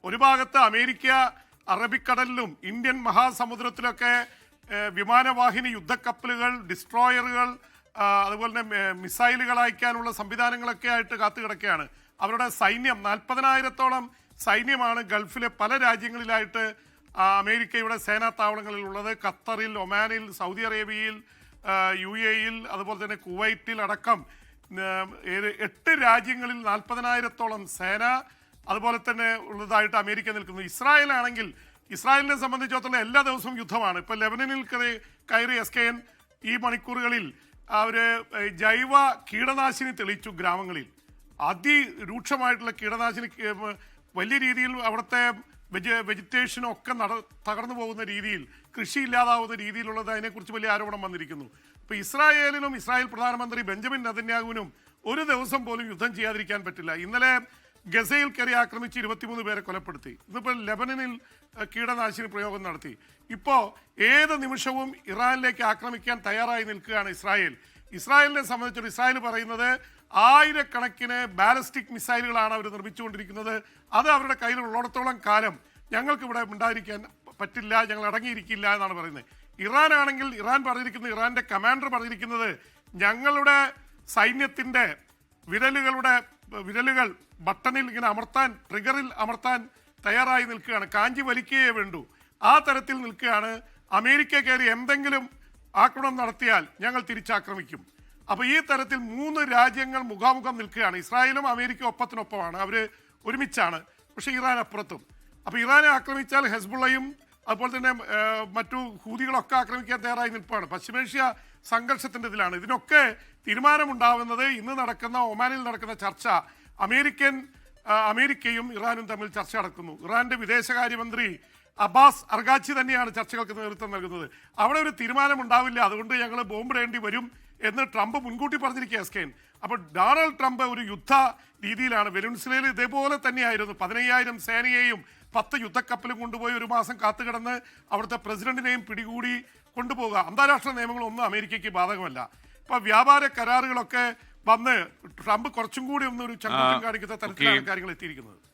ഒരു ഭാഗത്ത് America അറബിക്കടലിലും Indian മഹാസമുദ്രത്തിലൊക്കെ വിമാനവാഹിനി യുദ്ധക്കപ്പലുകൾ, ഡിസ്ട്രോയറുകൾ, അതുപോലെ തന്നെ മിസൈലുകൾ അയക്കാനുള്ള സംവിധാനങ്ങളൊക്കെ ആയിട്ട് കാത്തുകിടക്കുകയാണ്. അവരുടെ സൈന്യം 40,000-ഓളം സൈന്യമാണ് ഗൾഫിലെ പല രാജ്യങ്ങളിലായിട്ട് അമേരിക്കയുടെ സേനാ താവളങ്ങളിൽ ഉള്ളത്. ഖത്തറിൽ, ഒമാനിൽ, സൗദി അറേബ്യയിൽ, UAE-യിൽ, അതുപോലെ തന്നെ കുവൈറ്റിൽ അടക്കം 8 രാജ്യങ്ങളിൽ 40,000-ഓളം സേന അതുപോലെ തന്നെ ഉള്ളതായിട്ട് അമേരിക്ക നിൽക്കുന്നു. ഇസ്രായേലാണെങ്കിൽ ഇസ്രായേലിനെ സംബന്ധിച്ചിടത്തോളം എല്ലാ ദിവസവും യുദ്ധമാണ്. ഇപ്പോൾ ലെബനനിൽ കയറി SKN ഈ മണിക്കൂറുകളിൽ അവർ ജൈവ കീടനാശിനി തെളിയിച്ചു. ഗ്രാമങ്ങളിൽ അതിരൂക്ഷമായിട്ടുള്ള കീടനാശിനി, വലിയ രീതിയിൽ അവിടുത്തെ വെജിറ്റേഷനൊക്കെ തകർന്നു പോകുന്ന രീതിയിൽ, കൃഷി ഇല്ലാതാവുന്ന രീതിയിലുള്ളത്, അതിനെക്കുറിച്ച് വലിയ ആരോപണം വന്നിരിക്കുന്നു. ഇപ്പോൾ ഇസ്രായേലിനും ഇസ്രായേൽ പ്രധാനമന്ത്രി ബെഞ്ചമിൻ നെതന്യാഹുവിനും ഒരു ദിവസം പോലും യുദ്ധം ചെയ്യാതിരിക്കാൻ പറ്റില്ല. ഇന്നലെ ഗസയിൽ കയറി ആക്രമിച്ച് 23 പേരെ കൊലപ്പെടുത്തി. ഇതിപ്പോൾ ലെബനനിൽ കീടനാശിനി പ്രയോഗം നടത്തി. ഇപ്പോൾ ഏത് നിമിഷവും ഇറാനിലേക്ക് ആക്രമിക്കാൻ തയ്യാറായി നിൽക്കുകയാണ് ഇസ്രായേൽ. ഇസ്രായേലിനെ സംബന്ധിച്ചൊരു ഇസ്രായേൽ പറയുന്നത് 1000-കണക്കിന് ബാലിസ്റ്റിക് മിസൈലുകളാണ് അവർ നിർമ്മിച്ചുകൊണ്ടിരിക്കുന്നത്. അത് അവരുടെ കയ്യിലുള്ളിടത്തോളം കാലം ഞങ്ങൾക്ക് ഇവിടെ ഉണ്ടായിരിക്കാൻ പറ്റില്ല, ഞങ്ങൾ അടങ്ങിയിരിക്കില്ല എന്നാണ് പറയുന്നത്. ഇറാനാണെങ്കിൽ ഇറാന്റെ കമാൻഡർ പറഞ്ഞിരിക്കുന്നത് ഞങ്ങളുടെ സൈന്യത്തിൻ്റെ വിരലുകൾ ബട്ടണിൽ ഇങ്ങനെ അമർത്താൻ, ട്രിഗറിൽ അമർത്താൻ തയ്യാറായി നിൽക്കുകയാണ്. കാഞ്ചി വലിക്കുകയേ വേണ്ടൂ, ആ തരത്തിൽ നിൽക്കുകയാണ്. അമേരിക്ക കയറി എന്തെങ്കിലും ആക്രമണം നടത്തിയാൽ ഞങ്ങൾ തിരിച്ചാക്രമിക്കും. അപ്പോൾ ഈ തരത്തിൽ 3 രാജ്യങ്ങൾ മുഖാമുഖം നിൽക്കുകയാണ്. ഇസ്രായേലും അമേരിക്ക ഒപ്പത്തിനൊപ്പമാണ്, അവർ ഒരുമിച്ചാണ്. പക്ഷേ ഇറാൻ അപ്പുറത്തും. അപ്പോൾ ഇറാനെ ആക്രമിച്ചാൽ ഹെസ്ബുള്ളയും അതുപോലെ തന്നെ മറ്റു ഹൂതികളൊക്കെ ആക്രമിക്കാൻ തയ്യാറായി നിൽപ്പാണ്. പശ്ചിമേഷ്യ സംഘർഷത്തിൻ്റെ ഇതിലാണ്. ഇതിനൊക്കെ തീരുമാനമുണ്ടാവുന്നത് ഇന്ന് നടക്കുന്ന ഒമാനിൽ നടക്കുന്ന ചർച്ച. അമേരിക്കയും ഇറാനും തമ്മിൽ ചർച്ച നടക്കുന്നു. ഇറാന്റെ വിദേശകാര്യമന്ത്രി അബ്ബാസ് അർഗാച്ചി തന്നെയാണ് ചർച്ചകൾക്ക് നേതൃത്വം നൽകുന്നത്. അവിടെ ഒരു തീരുമാനമുണ്ടാവില്ല, അതുകൊണ്ട് ഞങ്ങൾ ബോംബിടേണ്ടി വരും എന്ന് ട്രംപ് മുൻകൂട്ടി പറഞ്ഞിരിക്കുക SKN. അപ്പോൾ ഡൊണാൾഡ് ട്രംപ് ഒരു യുദ്ധ രീതിയിലാണ്. വെനിൻസുലയിൽ ഇതേപോലെ തന്നെയായിരുന്നു. 15,000 സേനയെയും 10 യുദ്ധക്കപ്പലും കൊണ്ടുപോയി ഒരു മാസം കാത്തുകിടന്ന് അവിടുത്തെ പ്രസിഡന്റിനെയും പിടികൂടി കൊണ്ടുപോകുക. അന്താരാഷ്ട്ര നിയമങ്ങളൊന്നും അമേരിക്കയ്ക്ക് ബാധകമല്ല. ഇപ്പോൾ വ്യാപാര കരാറുകളൊക്കെ വന്ന് ട്രംപ് കുറച്ചും കൂടി ഒന്നൊരു ചങ്കൂറ്റം കാണിക്കുന്ന തരത്തിലാണ് കാര്യങ്ങൾ എത്തിയിരിക്കുന്നത്.